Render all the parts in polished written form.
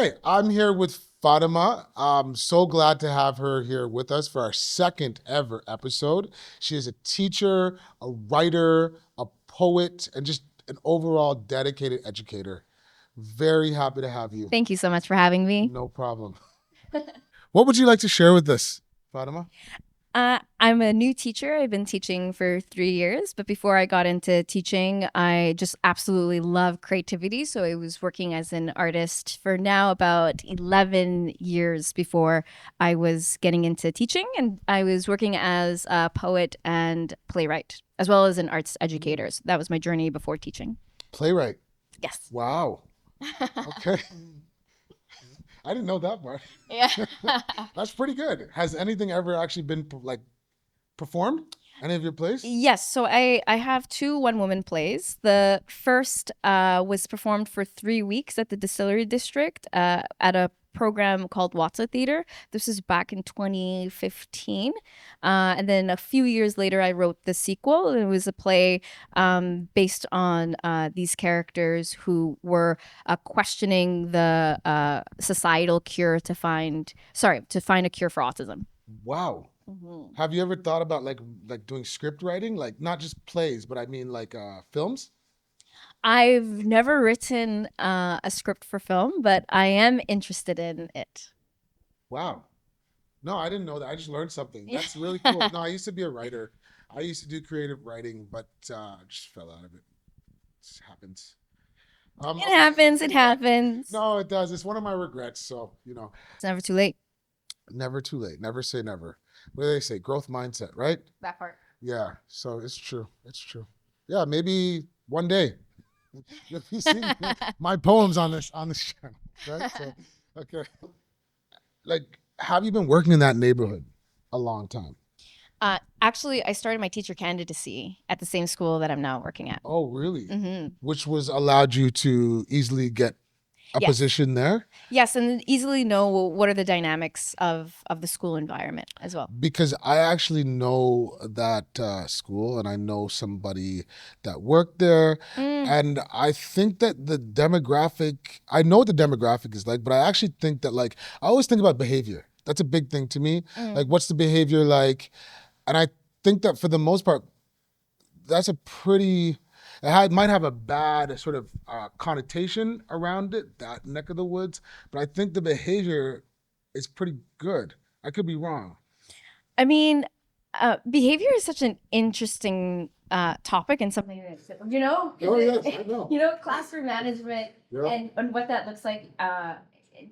Okay, I'm here with Faduma. I'm so glad to have her here with us for our second ever episode. She is a teacher, a writer, a poet, and just an overall dedicated educator. Very happy to have you. Thank you so much for having me. No problem. What would you like to share with us, Faduma? I'm a new teacher. I've been teaching for 3 years, but before I got into teaching, I just absolutely love creativity. So I was working as an artist for now about 11 years before I was getting into teaching. And I was working as a poet and playwright, as well as an arts educator. So that was my journey before teaching. Playwright. Yes. Wow. Okay. I didn't know that part. Yeah. That's pretty good. Has anything ever actually been like performed? Any of your plays? Yes, so I have two one-woman plays. The first was performed for 3 weeks at the Distillery District at a program called Watsa Theater. This is back in 2015. And then a few years later, I wrote the sequel. It was a play based on these characters who were questioning the societal cure to find a cure for autism. Wow. Have you ever thought about like doing script writing, like not just plays, but I mean like films? I've never written a script for film, but I am interested in it. Wow. No, I didn't know that. I just learned something. That's really cool. No, I used to be a writer. I used to do creative writing, but I just fell out of it. It just happens. It Okay. happens. It happens. No, it does. It's one of my regrets. So, It's never too late. never too late. Never say never. What do they say? Growth mindset, right? That part. Yeah. So it's true. It's true. Yeah, maybe one day. You'll be seeing my poems on this channel, right? So, okay. Like, have you been working in that neighborhood a long time? Actually, I started my teacher candidacy at the same school that I'm now working at. Oh, really? Hmm. Which was allowed you to easily get a Yes. position there? Yes, and easily know what are the dynamics of the school environment as well. Because I actually know that school and I know somebody that worked there. Mm, And I think that the demographic, I know what the demographic is like, but I actually think that, like, I always think about behavior. That's a big thing to me. mm. Like, what's the behavior like? And I think that for the most part, that's a pretty, might have a bad sort of connotation around it, that neck of the woods. But I think the behavior is pretty good. I could be wrong. I mean, behavior is such an interesting topic and something that Oh, yes, I know. classroom management Yeah. and what that looks like.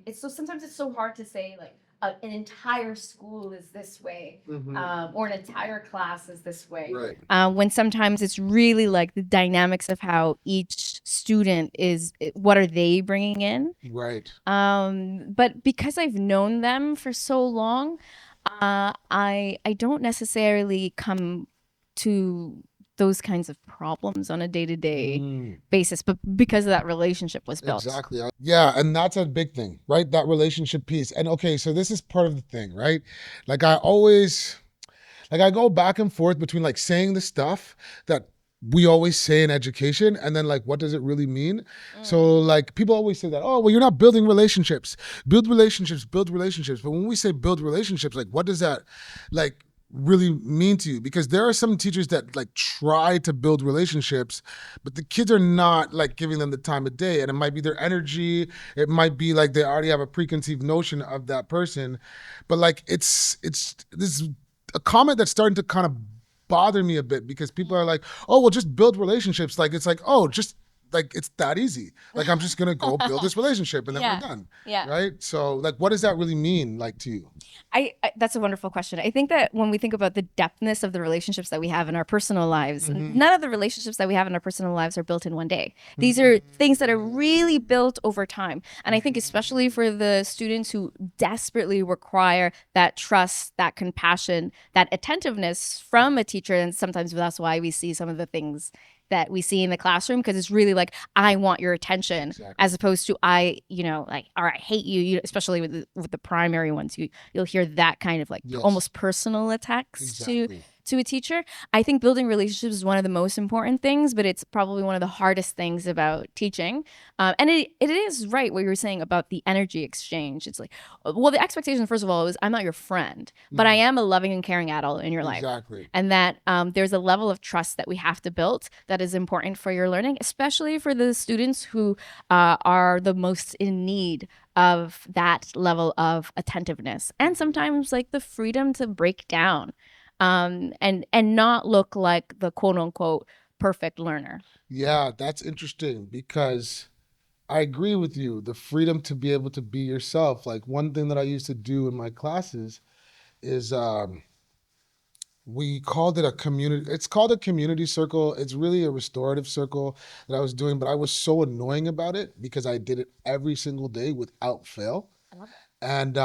It's so sometimes it's so hard to say like an entire school is this way, or an entire class is this way. Right. When sometimes it's really like the dynamics of how each student is, what are they bringing in? Right. But because I've known them for so long, I don't necessarily come to those kinds of problems on a day-to-day basis, but because of that relationship was built. Exactly. Yeah, and that's a big thing, right? That relationship piece. And okay, so this is part of the thing, right? Like I go back and forth between like saying the stuff that we always say in education and then like what does it really mean? So like people always say that, oh, well, you're not building relationships. Build relationships, build relationships. But when we say build relationships, like what does that like really mean to you? Because there are some teachers that like try to build relationships, but the kids are not like giving them the time of day. And it might be their energy. It might be like they already have a preconceived notion of that person. But like it's this is a comment that's starting to kind of bother me a bit because people are like, oh, well, just build relationships. Like it's like, oh, just like it's that easy. Like I'm just gonna go build this relationship and then Yeah. we're done. Yeah. Right. So like what does that really mean like to you? That's a wonderful question. I think that when we think about the depthness of the relationships that we have in our personal lives, none of the relationships that we have in our personal lives are built in one day. These are things that are really built over time. And I think especially for the students who desperately require that trust, that compassion, that attentiveness from a teacher, and sometimes that's why we see some of the things that we see in the classroom, because it's really like, I want your attention, Exactly. as opposed to like, or I hate you, especially with the primary ones. You'll hear that kind of like Yes. almost personal attacks Exactly. to a teacher. I think building relationships is one of the most important things, but it's probably one of the hardest things about teaching. And it is right what you were saying about the energy exchange. It's like, well, the expectation, first of all, is I'm not your friend, but I Mhm. am a loving and caring adult in your life. Exactly. And that there's a level of trust that we have to build that is important for your learning, especially for the students who are the most in need of that level of attentiveness and sometimes like the freedom to break down and not look like the quote unquote perfect learner. Yeah, that's interesting because I agree with you. The freedom to be able to be yourself. Like one thing that I used to do in my classes is we called it a community. It's called a community circle. It's really a restorative circle that I was doing, but I was so annoying about it because I did it every single day without fail. I love And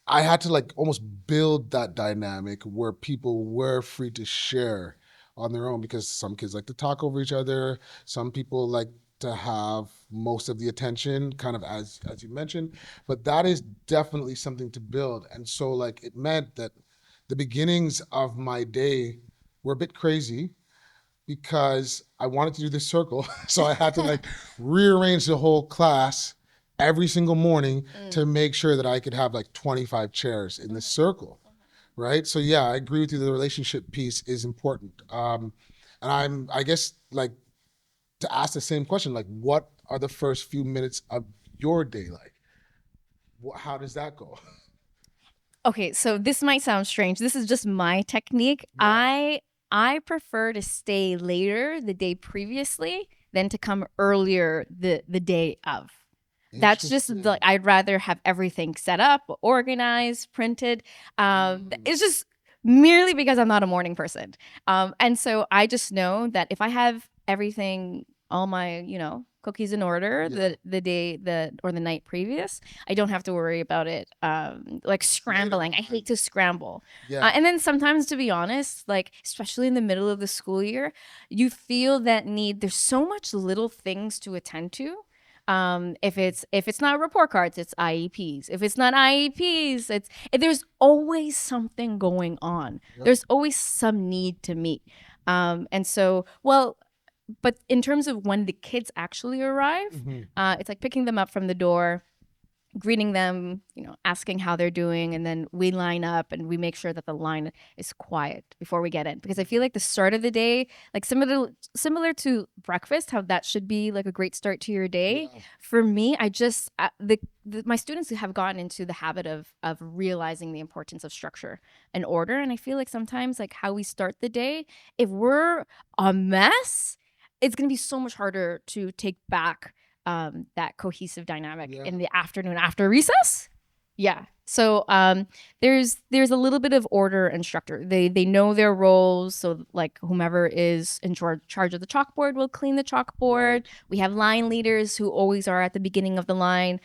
I had to like almost build that dynamic where people were free to share on their own because some kids like to talk over each other. Some people like to have most of the attention, kind of as you mentioned. But that is definitely something to build. And so like it meant that the beginnings of my day were a bit crazy because I wanted to do this circle. So I had to it. like rearrange the whole class every single morning Mm. to make sure that I could have like 25 chairs in this circle. Right. So yeah, I agree with you. The relationship piece is important. And I guess like to ask the same question, like what are the first few minutes of your day like? How does that go? Okay, so this might sound strange. This is just my technique. Yeah. I prefer to stay later the day previously than to come earlier the day of. That's just like Interesting. I'd rather have everything set up, organized, printed. Mm. It's just merely because I'm not a morning person. And so I just know that if I have everything, all my, cookies in order Yeah. the day or the night previous, I don't have to worry about it like Later scrambling. I on. hate to scramble. Yeah. And then sometimes, to be honest, like especially in the middle of the school year, you feel that need. There's so much little things to attend to. If it's not report cards, it's IEPs. If it's not IEPs, there's always something going on. Yep. There's always some need to meet. And so, well, but in terms of when the kids actually arrive, Hmm. it's like picking them up from the door, greeting them, asking how they're doing, and then we line up and we make sure that the line is quiet before we get in. Because I feel like the start of the day, like similar to breakfast, how that should be like a great start to your day. Yeah. For me, I just my students have gotten into the habit of realizing the importance of structure and order, and I feel like sometimes like how we start the day, if we're a mess, it's gonna be so much harder to take back that cohesive dynamic Yeah. in the afternoon after recess. Yeah. So there's a little bit of order and structure. They know their roles. So like whomever is in charge of the chalkboard will clean the chalkboard. Right. We have line leaders who always are at the beginning of the line.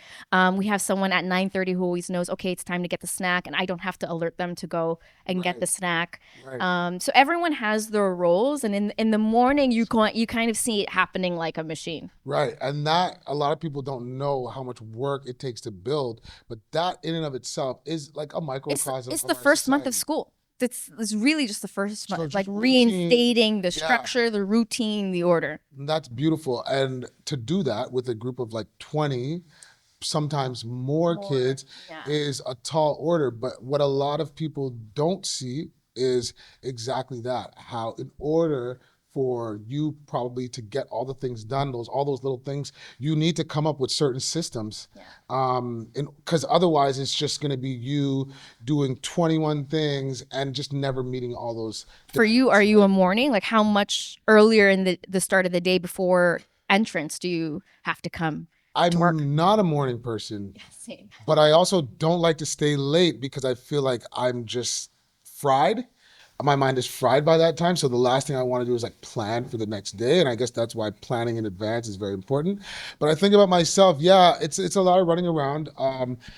We have someone at 9:30 who always knows, okay, it's time to get the snack, and I don't have to alert them to go and get Right. the snack. Right. So everyone has their roles, and in the morning you kind of see it happening like a machine. Right. And that a lot of people don't know how much work it takes to build, but that in and of itself is like a It's microcosm it's of the our first month of society. school. It's really just the first So month, like just routine, reinstating the yeah, structure, the routine, the order. that's beautiful. And to do that with a group of like 20, sometimes more More, kids yeah. is a tall order. But what a lot of people don't see is exactly that. How in order for you probably to get all the things done, all those little things, you need to come up with certain systems. Yeah. And because otherwise it's just going to be you doing 21 things and just never meeting all those For you, demands, are you a right? morning? Like how much earlier in the start of the day before entrance do you have to come to work? I'm not a morning person, Yeah, same. but I also don't like to stay late because I feel like I'm just fried. My mind is fried by that time. So the last thing I want to do is like plan for the next day. And I guess that's why planning in advance is very important. But I think about myself, yeah, it's a lot of running around.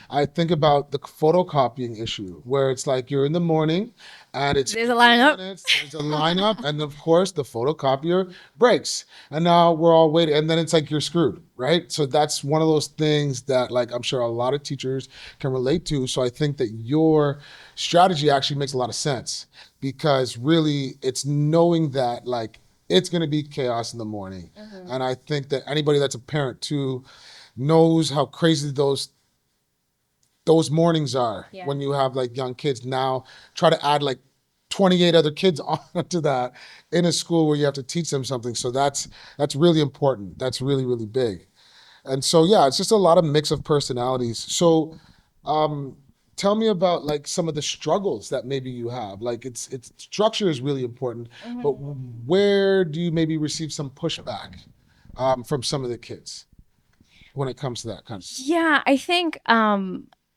I think about the photocopying issue where it's like you're in the morning and it's There's a 15 lineup. minutes. There's a lineup, and of course the photocopier breaks, and now we're all waiting, and then it's like you're screwed, right? So that's one of those things that like I'm sure a lot of teachers can relate to. So I think that your strategy actually makes a lot of sense because really it's knowing that like it's going to be chaos in the morning, and I think that anybody that's a parent too knows how crazy those mornings are Yeah. when you have like young kids. Now try to add like 28 other kids onto that in a school where you have to teach them something. So that's really important. That's really, really big. And so yeah, it's just a lot of mix of personalities. So um tell me about like some of the struggles that maybe you have. Like it's structure is really important, but where do you maybe receive some pushback from some of the kids when it comes to that kind of stuff? Yeah, I think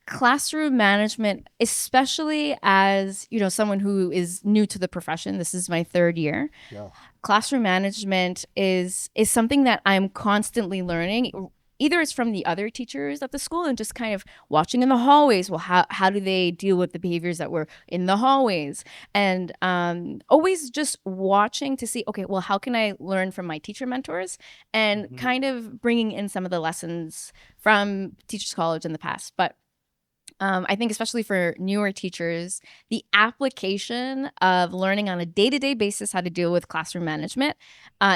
classroom management, especially as, someone who is new to the profession, this is my third year. Yeah. Classroom management is something that I'm constantly learning. Either it's from the other teachers at the school and just kind of watching in the hallways. Well, how do they deal with the behaviors that were in the hallways? And always just watching to see, okay, well, how can I learn from my teacher mentors and kind of bringing in some of the lessons from Teachers College in the past. But I think especially for newer teachers, the application of learning on a day-to-day basis how to deal with classroom management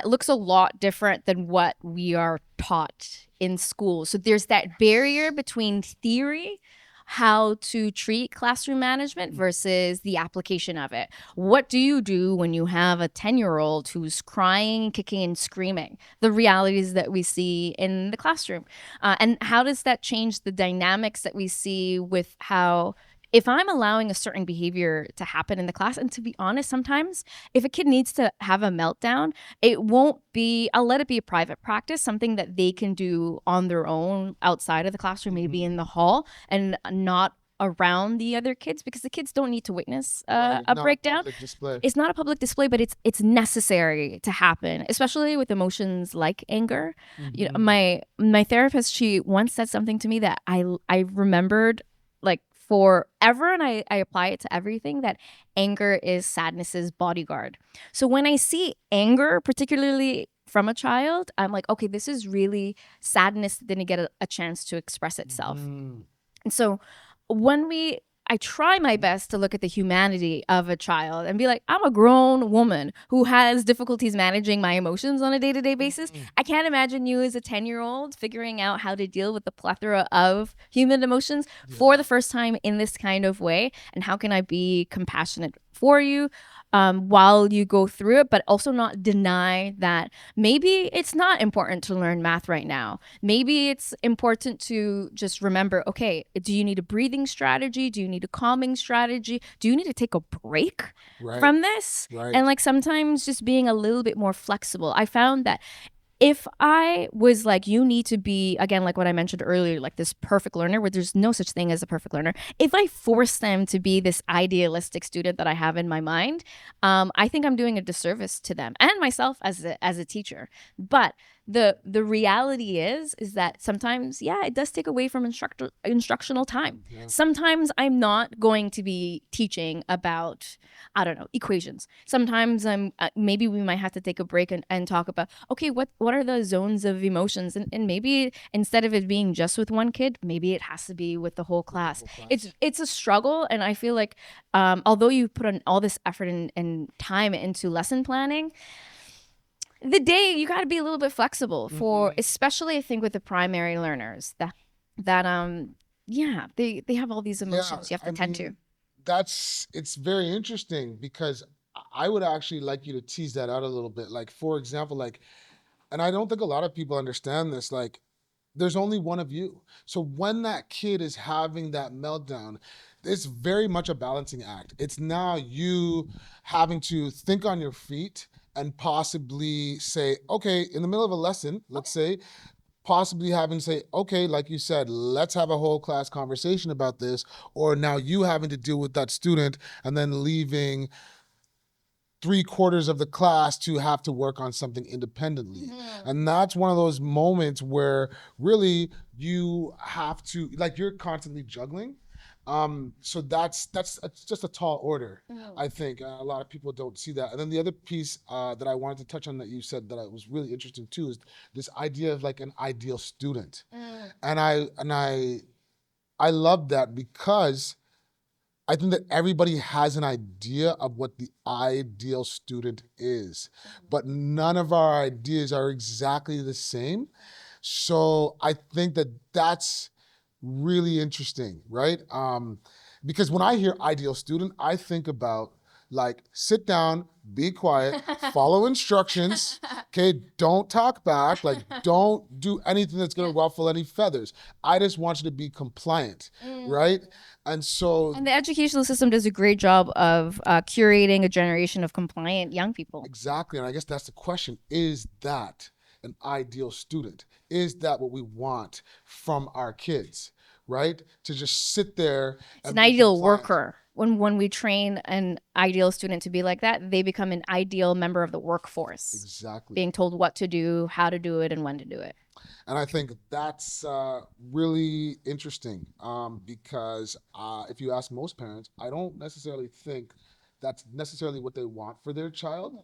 looks a lot different than what we are taught in school. So there's that barrier between theory, how to treat classroom management versus the application of it. What do you do when you have a 10-year-old who's crying, kicking, and screaming? The realities that we see in the classroom. And how does that change the dynamics that we see with how, if I'm allowing a certain behavior to happen in the class, and to be honest, sometimes if a kid needs to have a meltdown, it won't be, I'll let it be a private practice, something that they can do on their own outside of the classroom, maybe in the hall and not around the other kids, because the kids don't need to witness Right. It's a not a breakdown. public display. It's not a public display, but it's necessary to happen, especially with emotions like anger. My therapist, she once said something to me that I remembered like forever, and I apply it to everything, that anger is sadness's bodyguard. So when I see anger, particularly from a child, I'm like, okay, this is really sadness that didn't get a chance to express itself. And so when I try my best to look at the humanity of a child and be like, I'm a grown woman who has difficulties managing my emotions on a day-to-day basis. I can't imagine you as a 10-year-old figuring out how to deal with the plethora of human emotions for the first time in this kind of way. And how can I be compassionate for you while you go through it, but also not deny that maybe it's not important to learn math right now. Maybe it's important to just remember, okay, do you need a breathing strategy? Do you need a calming strategy? Do you need to take a break from this? Right. And like sometimes just being a little bit more flexible. I found that if I was like, you need to be, again, like what I mentioned earlier, like this perfect learner, where there's no such thing as a perfect learner. If I force them to be this idealistic student that I have in my mind, I think I'm doing a disservice to them and myself as a teacher. But the reality is that sometimes, yeah, it does take away from instructional time. Yeah. Sometimes I'm not going to be teaching about, I don't know, equations. Sometimes I'm maybe we might have to take a break and talk about, okay, what are the zones of emotions, and maybe instead of it being just with one kid, maybe it has to be with the whole class. It's a struggle, and I feel like although you put on all this effort and time into lesson planning, the day you got to be a little bit flexible for, especially I think with the primary learners that yeah, they have all these emotions you have to tend to. It's very interesting because I would actually like you to tease that out a little bit. Like, for example, like, and I don't think a lot of people understand this, like, there's only one of you. So when that kid is having that meltdown, it's very much a balancing act. It's now you having to think on your feet and possibly say, okay, in the middle of a lesson, let's say, possibly having to say, okay, like you said, let's have a whole class conversation about this, or now you having to deal with that student and then leaving 3/4 of the class to have to work on something independently. And that's one of those moments where really you have to, like, you're constantly juggling. So that's just a tall order. I think a lot of people don't see that. And then the other piece that I wanted to touch on that you said that I was really interesting too is this idea of like an ideal student. And I love that because I think that everybody has an idea of what the ideal student is, but none of our ideas are exactly the same. So I think that that's really interesting, right? Because when I hear ideal student, I think about like sit down, be quiet, follow instructions. Okay, don't talk back. Like, don't do anything that's gonna ruffle any feathers. I just want you to be compliant, right? And so And the educational system does a great job of curating a generation of compliant young people. exactly, and I guess that's the question: is that an ideal student? Is that what we want from our kids? Right? To just sit there It's and an be ideal compliant. worker. When we train an ideal student to be like that, they become an ideal member of the workforce, Exactly. being told what to do, how to do it, and when to do it. And I think that's really interesting because if you ask most parents, I don't necessarily think that's necessarily what they want for their child.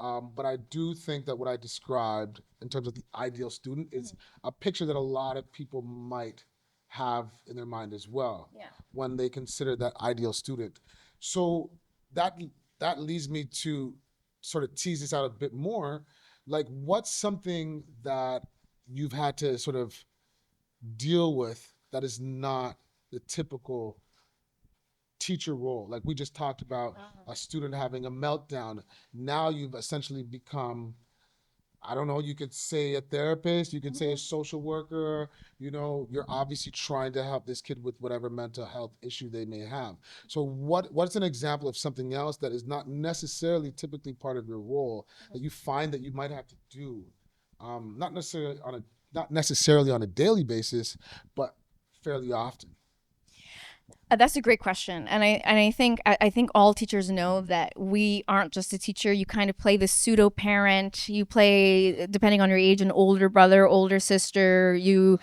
But I do think that what I described in terms of the ideal student is a picture that a lot of people might have in their mind as well when they consider that ideal student. So that that leads me to sort of tease this out a bit more. Like, what's something that you've had to sort of deal with that is not the typical teacher role? Like we just talked about a student having a meltdown. Now you've essentially become, I don't know, you could say a therapist, you could say a social worker, you're obviously trying to help this kid with whatever mental health issue they may have. So what's an example of something else that is not necessarily typically part of your role that you find that you might have to do, not necessarily on a daily basis, but fairly often? That's a great question, and I think all teachers know that we aren't just a teacher. You kind of play the pseudo parent. You play, depending on your age, an older brother, older sister. You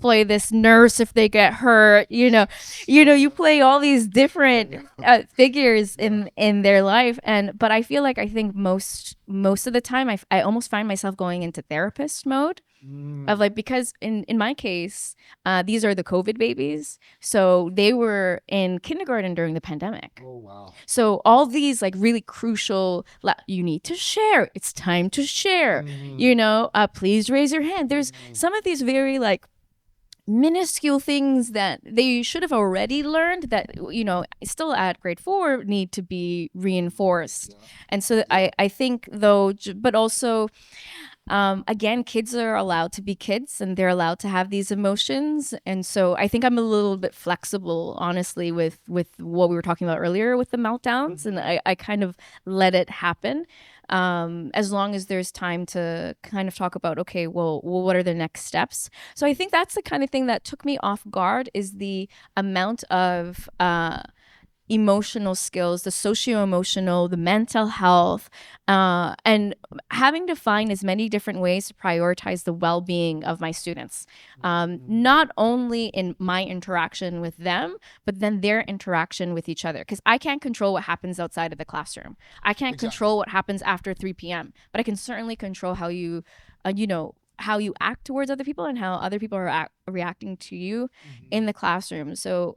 play this nurse if they get hurt. You play all these different figures Yeah. in their life, and but I think most of the time I almost find myself going into therapist mode of Mm. like, because in my case, these are the COVID babies, so they were in kindergarten during the pandemic. Oh wow. So all these like really crucial, you need to share, it's time to share, Mm. please raise your hand. There's some of these very like minuscule things that they should have already learned that still at grade 4 need to be reinforced. Yeah. And so Yeah. I think though, but also again, kids are allowed to be kids and they're allowed to have these emotions. And so I think I'm a little bit flexible, honestly, with what we were talking about earlier with the meltdowns. And I kind of let it happen, as long as there's time to kind of talk about, okay, well, what are the next steps? So I think that's the kind of thing that took me off guard, is the amount of emotional skills, the socio-emotional, the mental health, and having to find as many different ways to prioritize the well-being of my students, not only in my interaction with them, but then their interaction with each other. Because I can't control what happens outside of the classroom. I can't Exactly. control what happens after 3 p.m., but I can certainly control how you act towards other people and how other people are reacting to you in the classroom. So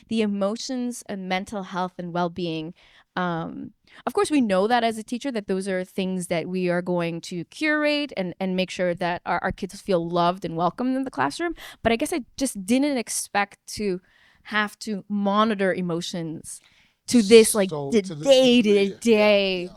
the emotions and mental health and well-being, of course we know that as a teacher, that those are things that we are going to curate and make sure that our kids feel loved and welcomed in the classroom. But I guess I just didn't expect to have to monitor emotions to this like So the to this day to degree, yeah, day yeah,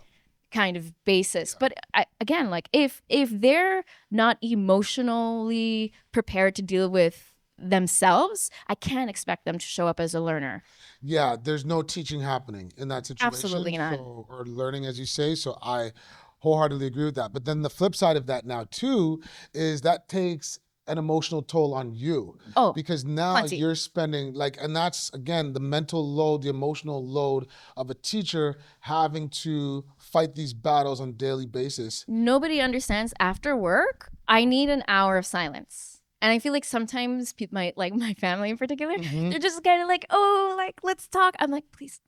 kind of basis. yeah. But again, like if they're not emotionally prepared to deal with themselves, I can't expect them to show up as a learner. Yeah, there's no teaching happening in that situation. Absolutely not. So, or learning, as you say. So, I wholeheartedly agree with that. But then the flip side of that now, too, is that takes an emotional toll on you Oh, because now plenty. you're spending like, and that's again the mental load, the emotional load of a teacher having to fight these battles on a daily basis. Nobody understands after work, I need an hour of silence. And I feel like sometimes people might, like my family in particular, Hmm. they're just kind of like, oh, like, let's talk. I'm like, please,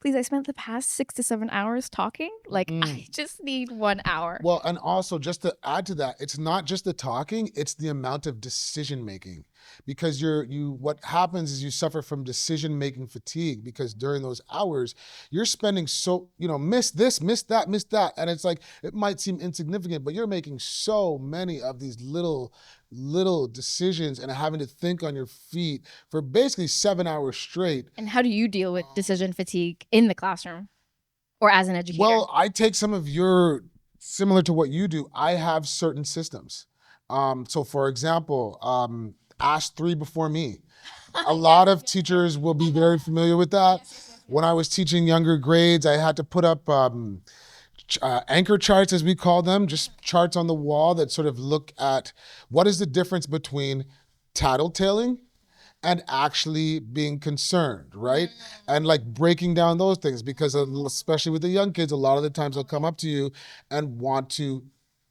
I spent the past 6 to 7 hours talking. Like, I just need 1 hour. Well, and also just to add to that, it's not just the talking, it's the amount of decision making. Because what happens is you suffer from decision making fatigue because during those hours, you're spending miss this, miss that, miss that. And it's like it might seem insignificant, but you're making so many of these little decisions and having to think on your feet for basically 7 hours straight. And how do you deal with decision fatigue in the classroom or as an educator? Well, I take some of your similar to what you do. I have certain systems. So, for example, ask three before me. A lot of teachers will be very familiar with that. When I was teaching younger grades, I had to put up anchor charts, as we call them, just charts on the wall that sort of look at what is the difference between tattletaling and actually being concerned, right? And like breaking down those things because especially with the young kids, a lot of the times they'll come up to you and want to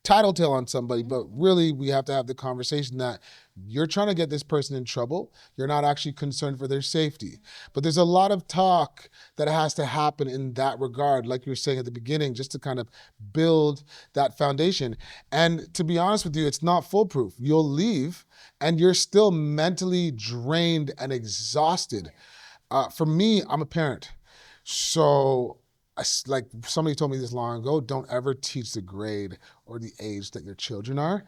tattletale on somebody, but really we have to have the conversation that you're trying to get this person in trouble. You're not actually concerned for their safety. But there's a lot of talk that has to happen in that regard, like you were saying at the beginning, just to kind of build that foundation. And to be honest with you, it's not foolproof. You'll leave and you're still mentally drained and exhausted. For me, I'm a parent. So, like somebody told me this long ago, don't ever teach the grade or the age that your children are.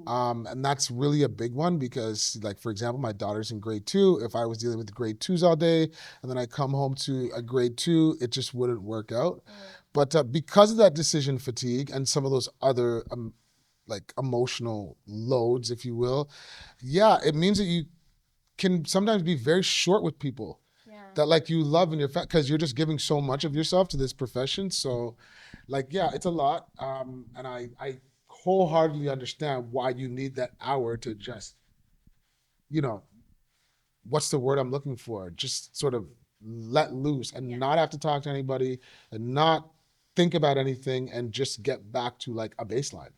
And that's really a big one because, like, for example, my daughter's in grade 2. If I was dealing with grade 2s all day and then I come home to a grade 2, it just wouldn't work out. But because of that decision fatigue and some of those other like emotional loads, if you will, yeah, it means that you can sometimes be very short with people that like you love in your because you're just giving so much of yourself to this profession. So, like, yeah, it's a lot, and I wholeheartedly understand why you need that hour to just, you know, what's the word I'm looking for? Just sort of let loose and not have to talk to anybody and not think about anything and just get back to like a baseline,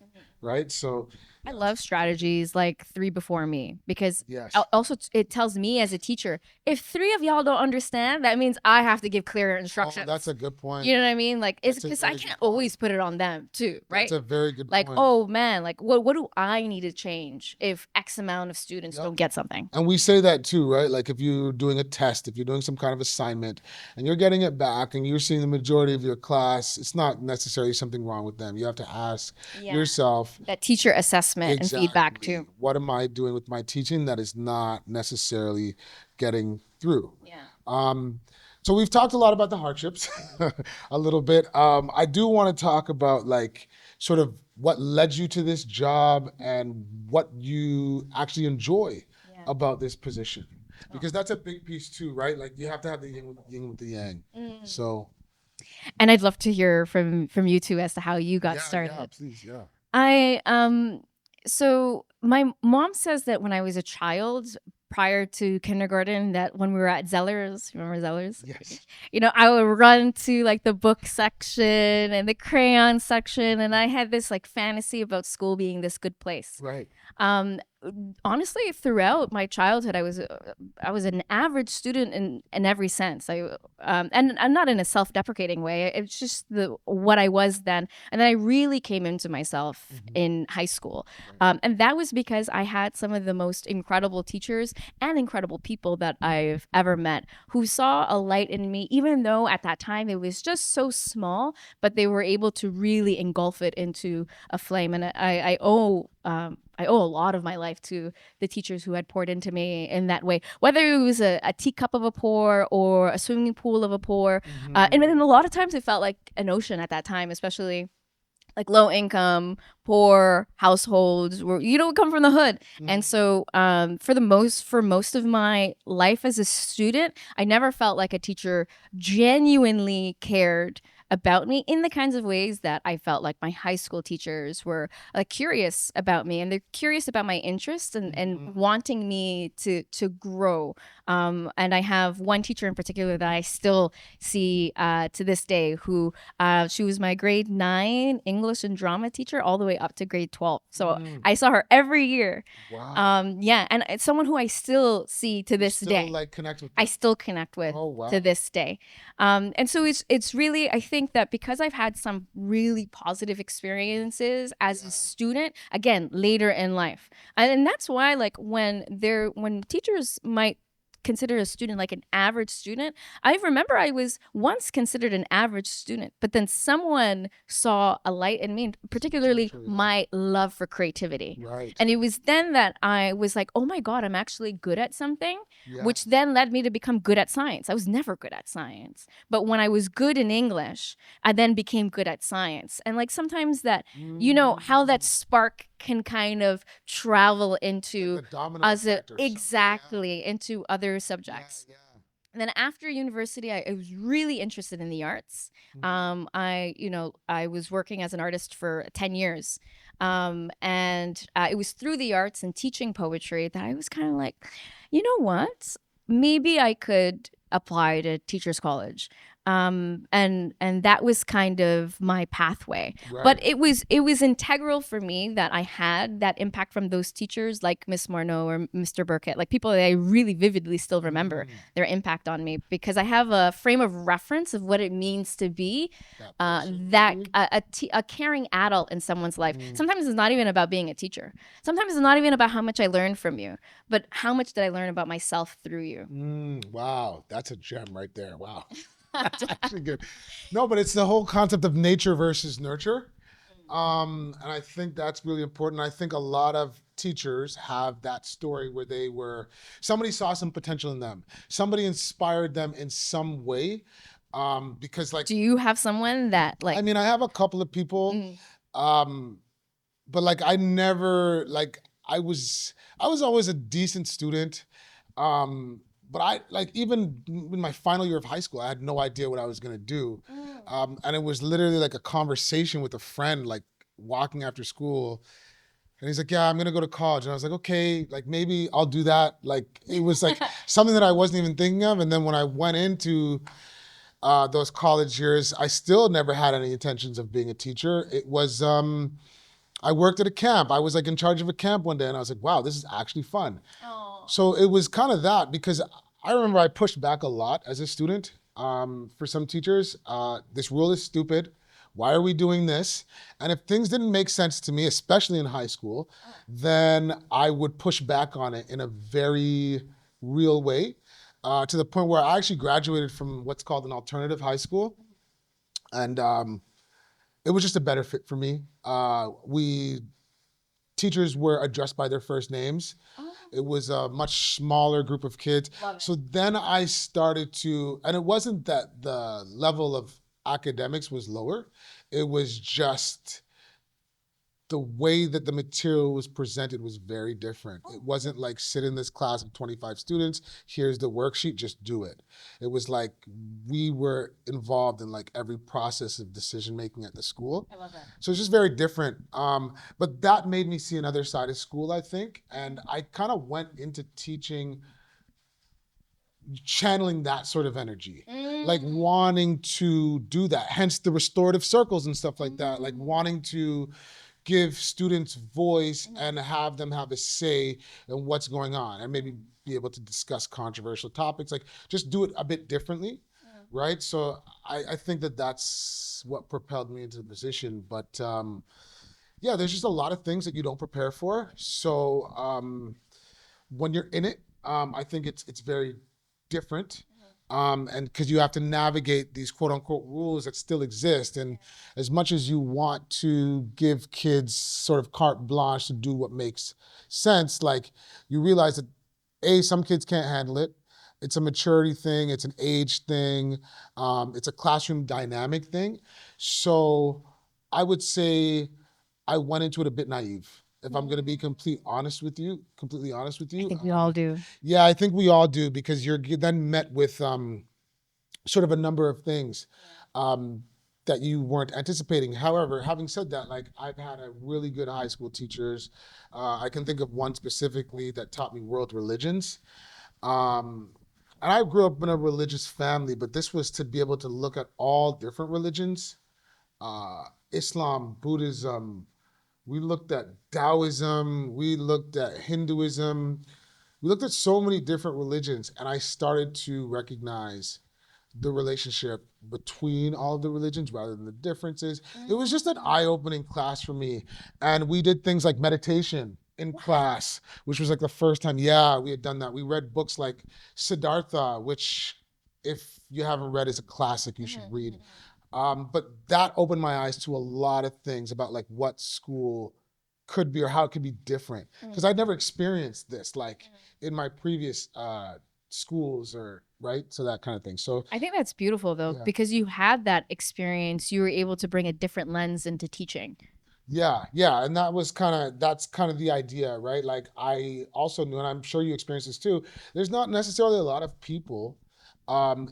right? So, I yeah, love strategies like three before me because yes. also it tells me as a teacher, if three of y'all don't understand, that means I have to give clearer Oh, that's instructions. a good point. You know what I mean? Like it's That's a because I very good can't point. always put it on them too, That's right? a very good Like, point. oh man, like what do I need to change if X amount of students Yep. don't get something? And we say that too, right? Like if you're doing a test, if you're doing some kind of assignment and you're getting it back and you're seeing the majority of your class, it's not necessarily something wrong with them. You have to ask yourself, That teacher assessment and feedback exactly, too. what am I doing with my teaching that is not necessarily getting through? Yeah. Um, so we've talked a lot about the hardships, a little bit. I do want to talk about like sort of what led you to this job and what you actually enjoy about this position, because that's a big piece too, right? Like you have to have the yin with the yang. So And I'd love to hear from you too as to how you got yeah, yeah, started. please, yeah. I so my mom says that when I was a child prior to kindergarten, that when we were at Zeller's, remember Zeller's? Yes. I would run to like the book section and the crayon section, and I had this like fantasy about school being this good place. Right. Um, Honestly, throughout my childhood, I was an average student in every sense. And I'm not in a self-deprecating way. It's just the what I was then, and then I really came into myself in high school, and that was because I had some of the most incredible teachers and incredible people that I've ever met who saw a light in me, even though at that time it was just so small, but they were able to really engulf it into a flame. And I owe a lot of my life to the teachers who had poured into me in that way, whether it was a teacup of a pour or a swimming pool of a pour. And then a lot of times it felt like an ocean at that time, especially like low income, poor households where you don't come from the hood. And so for most of my life as a student, I never felt like a teacher genuinely cared about me in the kinds of ways that I felt like my high school teachers were like curious about me, and they're curious about my interests and wanting me to grow. And I have one teacher in particular that I still see to this day, who she was my grade 9 English and drama teacher all the way up to grade 12. So I saw her every year. Wow. Yeah, and it's someone who I still see to You this still day. like connect with I them. still connect with Oh to wow. this day. And so it's really, I think that because I've had some really positive experiences as a Yeah. student, again, later in life. And that's why like when teachers might consider a student like an average student, I remember I was once considered an average student, but then someone saw a light in me, particularly Nurture that. my love for creativity. Right. And it was then that I was like, oh my God, I'm actually good at something, Yeah. which then led me to become good at science. I was never good at science. But when I was good in English, I then became good at science. And like sometimes that, how that Mm. spark can kind of travel Like into the domino as a effect or something. Yeah. exactly into other Yeah. subjects. Yeah. And then after university, I was really interested in the arts. I was working as an artist for 10 years. And it was through the arts and teaching poetry that I was kind of like, you know what? Maybe I could apply to teachers college. And that was kind of my pathway. But Right. it was integral for me that I had that impact from those teachers like Miss Marno or Mr. Burkett, like people that I really vividly still remember Mm. their impact on me, because I have a frame of reference of what it means to be That person, that maybe. a caring adult in someone's life. Mm. Sometimes it's not even about being a teacher. Sometimes it's not even about how much I learned from you, but how much did I learn about myself through you. Mm. Wow. That's a gem right there. Wow. That's actually good. No, but it's the whole concept of nature versus nurture. And I think that's really important. I think a lot of teachers have that story where somebody saw some potential in them, somebody inspired them in some way. Because, like, Do you have someone that I like mean, I have a couple of people, mm, um, but like, I never, like, I was always a decent student. Um, but I, like, even in my final year of high school, I had no idea what I was gonna do. And it was literally like a conversation with a friend, like walking after school. And he's like, "Yeah, I'm gonna go to college." And I was like, "Okay, like maybe I'll do that." Like it was like something that I wasn't even thinking of. And then when I went into those college years, I still never had any intentions of being a teacher. It was I worked at a camp. I was like in charge of a camp one day, and I was like, "Wow, this is actually fun." oh. So it was kind of that, because I remember I pushed back a lot as a student for some teachers. This rule is stupid. Why are we doing this? And if things didn't make sense to me, especially in high school, then I would push back on it in a very real way, to the point where I actually graduated from what's called an alternative high school. And it was just a better fit for me. We teachers were addressed by their first names. Oh, It was a much smaller group of kids. love it. So then I started to, and it wasn't that the level of academics was lower, it was just the way that the material was presented was very different. It wasn't like sit in this class of 25 students, here's the worksheet, just do it. It was like we were involved in like every process of decision making at the school. I love that. So it's just very different. But that made me see another side of school, I think. And I kind of went into teaching channeling that sort of energy, like wanting to do that, hence the restorative circles and stuff like that, like wanting to give students voice and have them have a say in what's going on, and maybe be able to discuss controversial topics, like just do it a bit differently. Right. So I think that that's what propelled me into the position. But yeah, there's just a lot of things that you don't prepare for. So when you're in it, I think it's very different. And because you have to navigate these quote unquote rules that still exist. And as much as you want to give kids sort of carte blanche to do what makes sense, like you realize that some kids can't handle it. It's a maturity thing, it's an age thing, it's a classroom dynamic thing. So I would say I went into it a bit naive. If I'm going to be completely honest with I you, think we all do. yeah, I think we all do, because you're then met with sort of a number of things. Um, that you weren't anticipating. However, having said that, like I've had a really good high school teachers. I can think of one specifically that taught me world religions. Um, and I grew up in a religious family, but this was to be able to look at all different religions, Islam, Buddhism. We looked at Taoism. We looked at Hinduism. We looked at so many different religions, and I started to recognize the relationship between all the religions rather than the differences. It was just an eye-opening class for me. And we did things like meditation in class, which was like the first time, yeah, we had done that. We read books like Siddhartha, which if you haven't read is a classic you should read. But that opened my eyes to a lot of things about like what school could be or how it could be different. Because I'd never experienced this like in my previous schools or right, so that kind of thing. So I think that's beautiful though, yeah, because you had that experience. You were able to bring a different lens into teaching. yeah, and that's kind of the idea, right? Like I also knew, and I'm sure you experienced this too. There's not necessarily a lot of people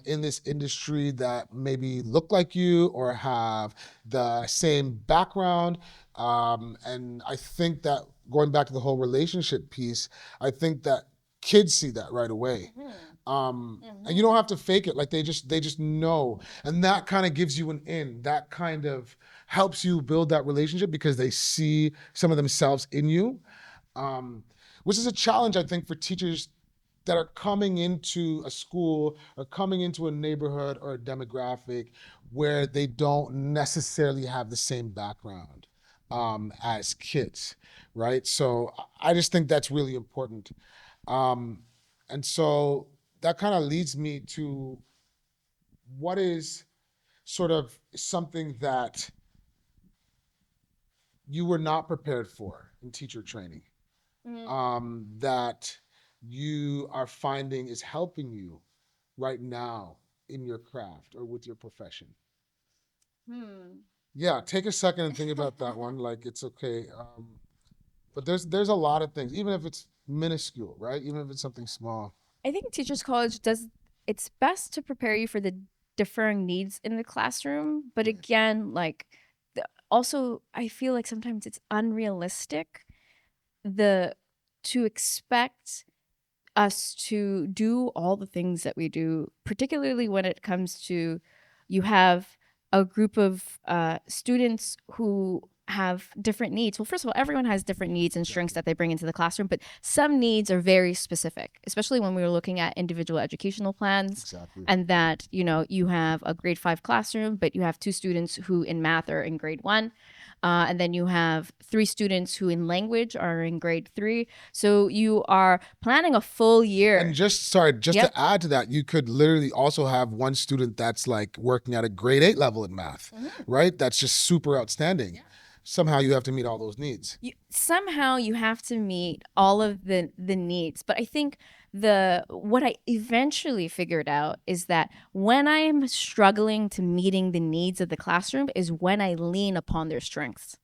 in this industry that maybe look like you or have the same background. And I think that going back to the whole relationship piece, I think that kids see that right away. And you don't have to fake it. Like they just know, and that kind of gives you an in. That kind of helps you build that relationship because they see some of themselves in you, um, which is a challenge I think for teachers that are coming into a school or coming into a neighborhood or a demographic where they don't necessarily have the same background as kids, right? So I just think that's really important. Um, and so that kind of leads me to what is sort of something that you were not prepared for in teacher training, that you are finding is helping you right now in your craft or with your profession. Yeah, take a second and think about that one. Like it's okay. But there's a lot of things, even if it's minuscule, right? Even if it's something small. I think Teachers College does its best to prepare you for the differing needs in the classroom, but again, like also I feel like sometimes it's unrealistic the to expect us to do all the things that we do, particularly when it comes to you have a group of students who have different needs. Well, first of all, everyone has different needs and strengths that they bring into the classroom, but some needs are very specific, especially when we were looking at individual educational plans. Exactly. And that, you have a grade 5 classroom, but you have 2 students who in math are in grade 1. And then you have 3 students who in language are in grade 3. So you are planning a full year. And just Yep. to add to that, you could literally also have one student that's like working at a grade 8 level in math, right? That's just super outstanding. Somehow you have to meet all those needs. Somehow you have to meet all of the needs, but I think what I eventually figured out is that when I am struggling to meeting the needs of the classroom is when I lean upon their strengths.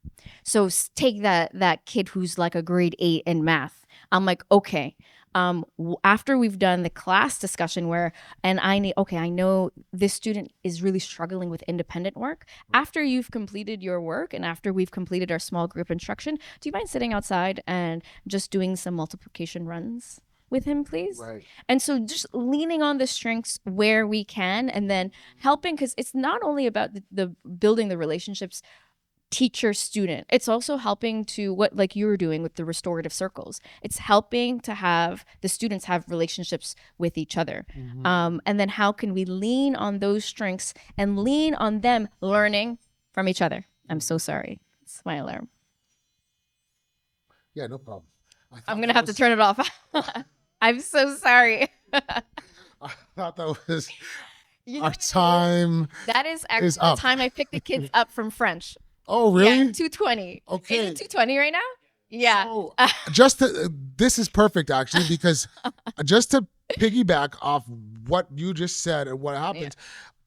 So take that kid who's like a grade 8 in math. I'm like, okay, after we've done the class discussion I know this student is really struggling with independent work. After you've completed your work and after we've completed our small group instruction, do you mind sitting outside and just doing some multiplication runs with him, please? Right. And so just leaning on the strengths where we can and then helping, because it's not only about the building the relationships teacher student, it's also helping to what like you were doing with the restorative circles. It's helping to have the students have relationships with each other. And then how can we lean on those strengths and lean on them learning from each other? I'm so sorry, it's my alarm. Yeah, no problem. I'm gonna have to turn it off. I'm so sorry. I thought that was You our know, time. that is actually is the up. time I picked the kids up from French. Oh, really? Yeah, 2:20. Okay. Is it 2:20 right now? Yeah. So, this is perfect actually because just to piggyback off what you just said and what happens,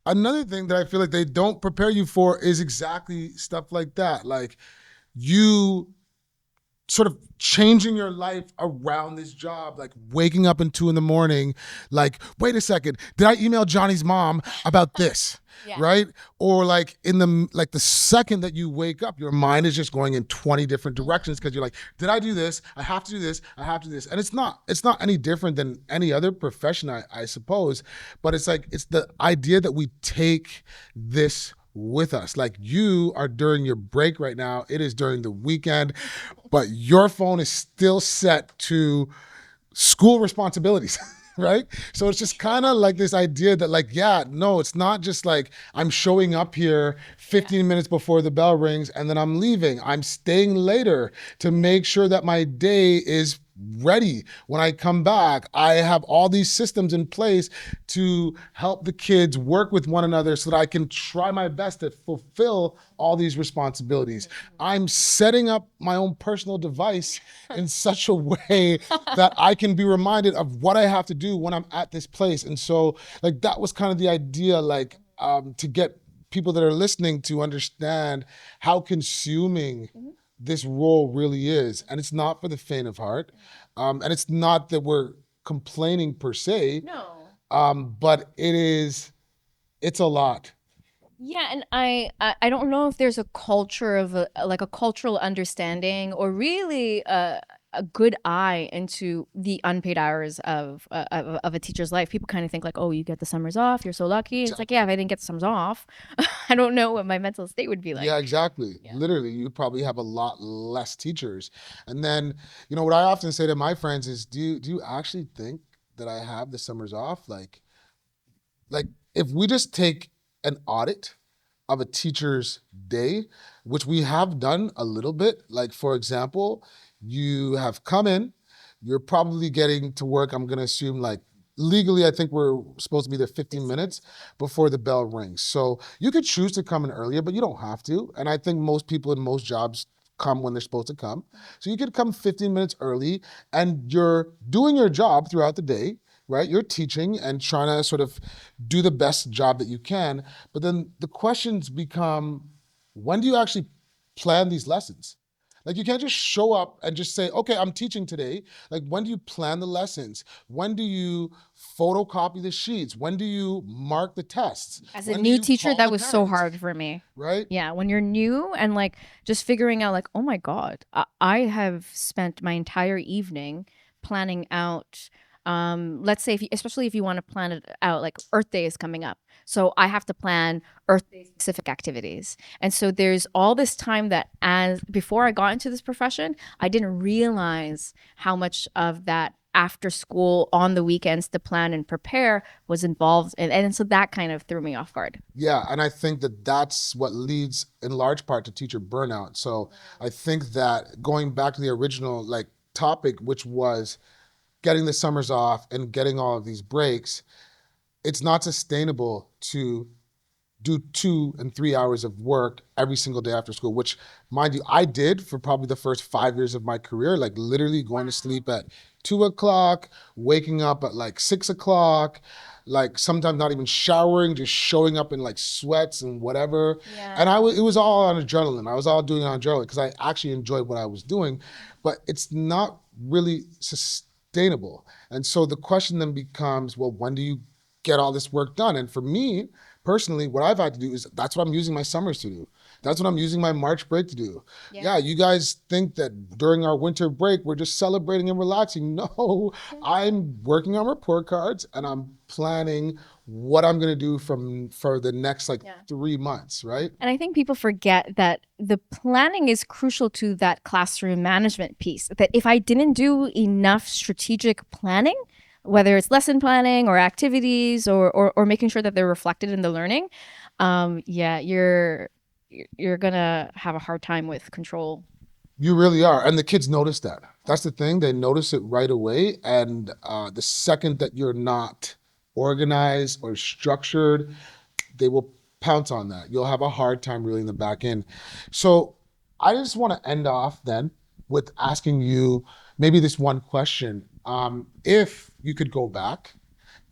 another thing that I feel like they don't prepare you for is exactly stuff like that. Like you sort of changing your life around this job, like waking up at 2 in the morning, like, wait a second, did I email Johnny's mom about this? Yeah. Right? Or like in the second that you wake up, your mind is just going in 20 different directions because you're like, did I do this? I have to do this. I have to do this. And it's not any different than any other profession, I suppose. But it's like, it's the idea that we take this with us. Like, you are during your break right now. It is during the weekend, but your phone is still set to school responsibilities. Right? So it's just kind of like this idea that, like, yeah, no, it's not just like I'm showing up here 15 minutes before the bell rings and then I'm leaving. I'm staying later to make sure that my day is ready when I come back. I have all these systems in place to help the kids work with one another so that I can try my best to fulfill all these responsibilities. I'm setting up my own personal device in such a way that I can be reminded of what I have to do when I'm at this place. And so, like, that was kind of the idea, like, to get people that are listening to understand how consuming this role really is. And it's not for the faint of heart. And it's not that we're complaining per se, No. but it's a lot. Yeah, and I don't know if there's a culture of like a cultural understanding or really a good eye into the unpaid hours of a teacher's life. People kind of think like, oh, you get the summers off, you're so lucky. It's like, Exactly. yeah, if I didn't get the summers off, I don't know what my mental state would be Yeah, like. exactly. Yeah. Literally, you probably have a lot less teachers. And then, what I often say to my friends is, do you actually think that I have the summers off? Like if we just take an audit of a teacher's day, which we have done a little bit, like, for example, you have come in, you're probably getting to work, I'm going to assume, like, legally, I think we're supposed to be there 15 minutes before the bell rings. So you could choose to come in earlier, but you don't have to. And I think most people in most jobs come when they're supposed to come. So you could come 15 minutes early and you're doing your job throughout the day, right? You're teaching and trying to sort of do the best job that you can. But then the questions become, when do you actually plan these lessons? Like, you can't just show up and just say, okay, I'm teaching today. Like, when do you plan the lessons? When do you photocopy the sheets? When do you mark the tests? As a When do new you teacher, call that the was so parents? hard for me. Right? Yeah, when you're new and like just figuring out like, oh my God, I have spent my entire evening planning out. Let's say if you, especially if you want to plan it out, like Earth Day is coming up, so I have to plan Earth Day specific activities, and so there's all this time that as before I got into this profession, I didn't realize how much of that after school on the weekends to plan and prepare was involved, and so that kind of threw me off guard. Yeah, and I think that that's what leads in large part to teacher burnout. So I think that going back to the original, like, topic, which was getting the summers off and getting all of these breaks, it's not sustainable to do 2 and 3 hours of work every single day after school, which, mind you, I did for probably the first 5 years of my career, like literally going to sleep at 2 o'clock, waking up at like 6 o'clock, like sometimes not even showering, just showing up in like sweats and whatever. And Yeah. it was all on adrenaline. I was all doing it on adrenaline because I actually enjoyed what I was doing, but it's not really sustainable. And so the question then becomes, well, when do you get all this work done? And for me, personally, what I've had to do is that's what I'm using my summers to do. That's what I'm using my March break to do. Yeah. Yeah, you guys think that during our winter break, we're just celebrating and relaxing. No, I'm working on report cards and I'm planning what I'm going to do for the next, like, Yeah. 3 months, right? And I think people forget that the planning is crucial to that classroom management piece. That if I didn't do enough strategic planning, whether it's lesson planning or activities or making sure that they're reflected in the learning, yeah, you're gonna have a hard time with control. You really are. And the kids notice that. That's the thing. They notice it right away. And the second that you're not organized or structured, they will pounce on that. You'll have a hard time reeling them back in. So I just want to end off then with asking you maybe this one question. If you could go back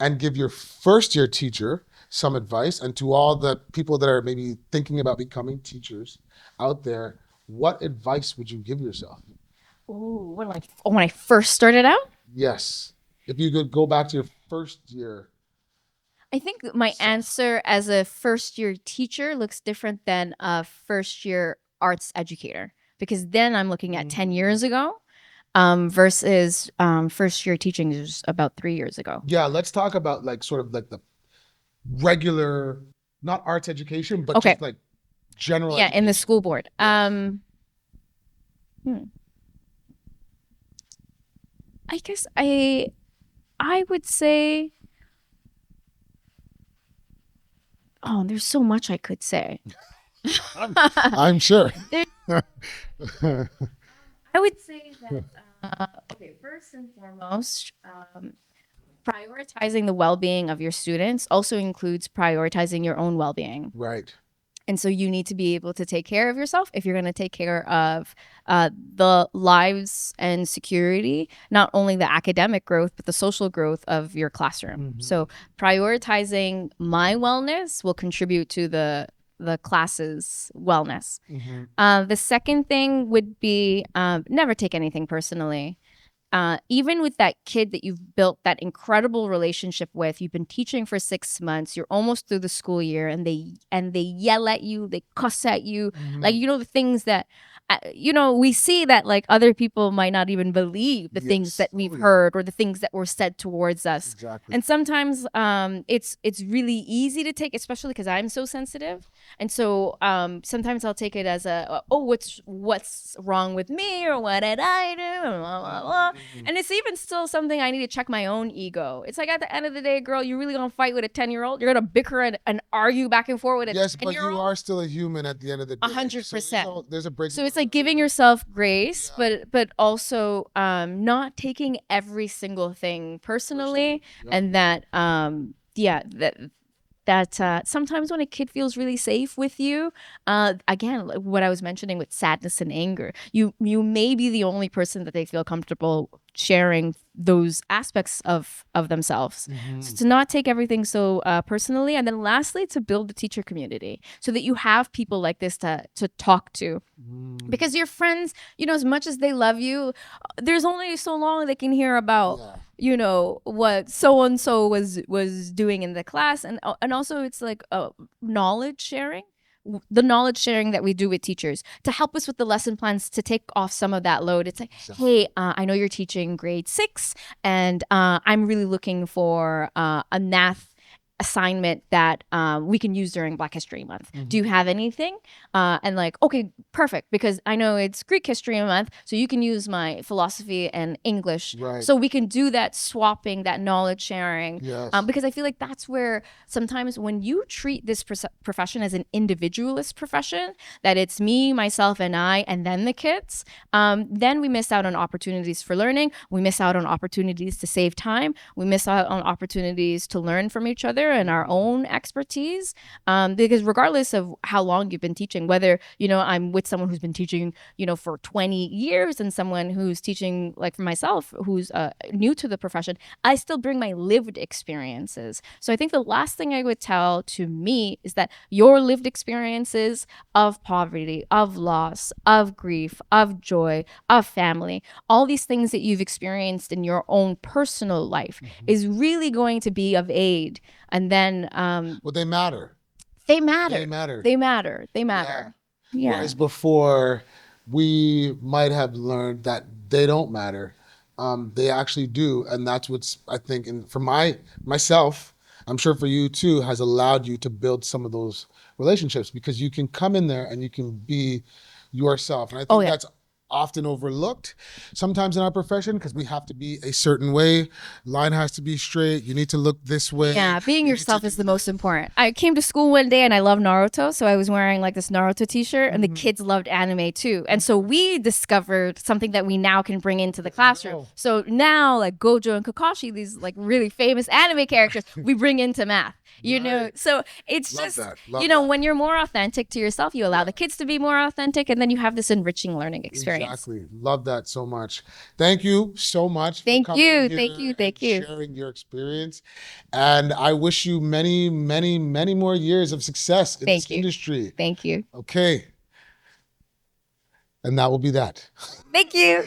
and give your first year teacher some advice, and to all the people that are maybe thinking about becoming teachers out there, what advice would you give yourself? Ooh, when I first started out, Yes. If you could go back to your first year I think that my self. answer as a first year teacher looks different than a first year arts educator, because then I'm looking at 10 years ago, versus first year teaching is about 3 years ago. Yeah, let's talk about like sort of like the regular, not arts education, but Okay. just like general Yeah, in the education. school board. Yeah. Hmm. I guess I would say, oh, there's so much I could say. I'm sure. There- I would say that, okay, first and foremost, prioritizing the well-being of your students also includes prioritizing your own well-being. Right. And so you need to be able to take care of yourself if you're going to take care of the lives and security, not only the academic growth, but the social growth of your classroom. So prioritizing my wellness will contribute to the class's wellness. The second thing would be, never take anything personally. Even with that kid that you've built that incredible relationship with, you've been teaching for 6 months, you're almost through the school year, and they yell at you, they cuss at you, like, the things that, we see that like other people might not even believe the things Yes. that Oh, we've yeah. heard or the things that were said towards us. Exactly. And sometimes it's really easy to take, especially because I'm so sensitive. And so sometimes I'll take it as oh, what's wrong with me, or what did I do, blah, blah, blah. And it's even still something I need to check my own ego. It's like, at the end of the day, girl, you're really gonna fight with a 10-year-old? You're gonna bicker and argue back and forth with a Yes, 10 but year you old? are still a human at the end of the day. 100%. So there's a break. So it's like giving yourself grace, Yeah. but also not taking every single thing personally, Yeah. and that yeah, that sometimes when a kid feels really safe with you, again, like what I was mentioning with sadness and anger, you may be the only person that they feel comfortable sharing those aspects of themselves. So to not take everything so personally, and then lastly, to build the teacher community so that you have people like this to talk to, because your friends, as much as they love you, there's only so long they can hear about what so and so was doing in the class. And also it's like knowledge sharing, the knowledge sharing that we do with teachers to help us with the lesson plans, to take off some of that load. It's like, hey, I know you're teaching grade 6, and I'm really looking for a math assignment that we can use during Black History Month. Do you have anything? And like, okay, perfect, because I know it's Greek History Month, so you can use my philosophy and English. Right. So we can do that swapping, that knowledge sharing. Yes. Because I feel like that's where sometimes when you treat this profession as an individualist profession, that it's me, myself, and I, and then the kids, then we miss out on opportunities for learning. We miss out on opportunities to save time. We miss out on opportunities to learn from each other and our own expertise. Because regardless of how long you've been teaching, whether, I'm with someone who's been teaching, for 20 years and someone who's teaching, like for myself, who's new to the profession, I still bring my lived experiences. So I think the last thing I would tell to me is that your lived experiences of poverty, of loss, of grief, of joy, of family, all these things that you've experienced in your own personal life is really going to be of aid. And then Well, they matter. they matter. They matter. They matter. They matter. Yeah. Whereas before, we might have learned that they don't matter. They actually do, and that's what's, I think, and for myself, I'm sure for you too, has allowed you to build some of those relationships, because you can come in there and you can be yourself, and I think Oh, yeah. that's often overlooked sometimes in our profession, because we have to be a certain way. Line has to be straight. You need to look this way. Yeah, being You need yourself to is do the most this. important. I came to school one day and I love Naruto, so I was wearing like this Naruto t-shirt, and the kids loved anime too. And so we discovered something that we now can bring into the classroom. So now, like Gojo and Kakashi, these like really famous anime characters, we bring into math. So it's Love just, that. Love that. when you're more authentic to yourself, you allow the kids to be more authentic, and then you have this enriching learning experience. Exactly. Love that so much. Thank you so much Thank for coming you. here Thank you. and Thank you. sharing your experience. And I wish you many, many, many more years of success in Thank this you. industry. Thank you. Okay. And that will be that. Thank you.